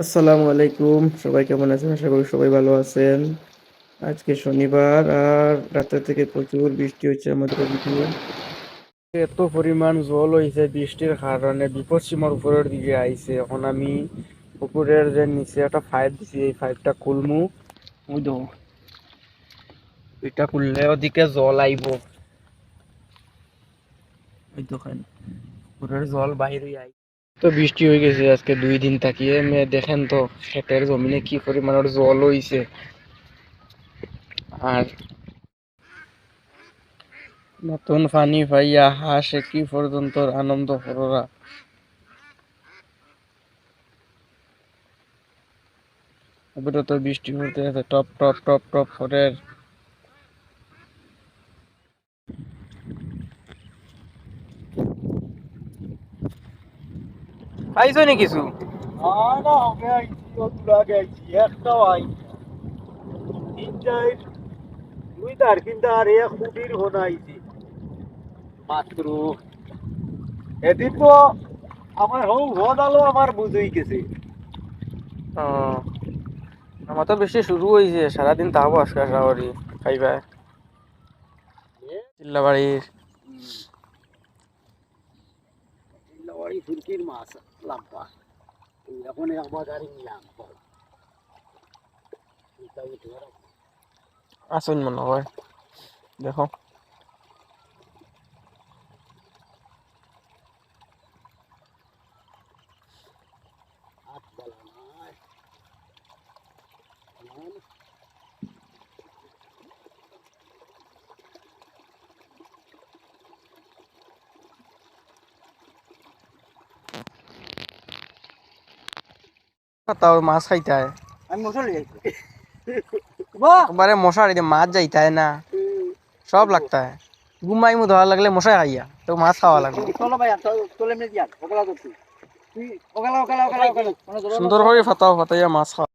আসসালামু আলাইকুম, সবাই কেমন আছেন? আশা করি সবাই ভালো আছেন। আজকে শনিবার আর রাতে থেকে প্রচুর বৃষ্টি হচ্ছে আমাদের এদিকে। এত পরিমাণ জল হয়েছে বৃষ্টির কারণে বিপদসীমার উপরের দিকে আইছে। এখন আমি পুকুরের যে নিচে একটা পাইপ দিছি, এই পাইপটা খুলমু। ওই দেখো, এটা খুললে ওদিকে জল আইব। ওই দেখেন পুকুরের জল বাইরে আই তো বৃষ্টি হয়ে গেছে আজকে 2 দিন তাকিয়ে দেখেন তো ক্ষেতের জমিনে কি পরিমাণের জল হইছে। আর নতুন পানি পাইয়া হাঁসে কি পর্যন্ত আনন্দ কররা। এবারে তো বৃষ্টি হতে আছে, টপ টপ টপ টপ করে। পাইছো নি কিছু? না আমি আইছি কত আগে আইছি একটাও আই তিনটাই দুই তার তিনটা আর এক কুটির হনা আইছি মাত্র এদিন তো আমার হৌ হদালো আমার বুঝই গেছে ও, আমার তো বেশি শুরু হয়েছে, সারাদিন তাবো আজকে আশা করি খাইবা চিল্লাবাড়ির। চিল্লাবাড়ি ফুলকির মাছ লাম্পা এখন একবার গাড়ি নিলাম আসুন মনে হয়, দেখো হাত বলা নাই তাও মাছ খাইতে হয় আমি মশলা যাইছি একবারে মশার এই মাছ যাইতে হয় না, সব লাগতা है। ঘুমাই মু ধরা লাগলে মশাই খাইয়া তো মাছ খাওয়া লাগবে। চলো ভাই চলে এমনি দিয়া ওগুলা করছি তুই ওগুলা ওগুলা ওগুলা ওগুলা সুন্দর করে ফাতাও ফাতাইয়া মাছ খাওয়া।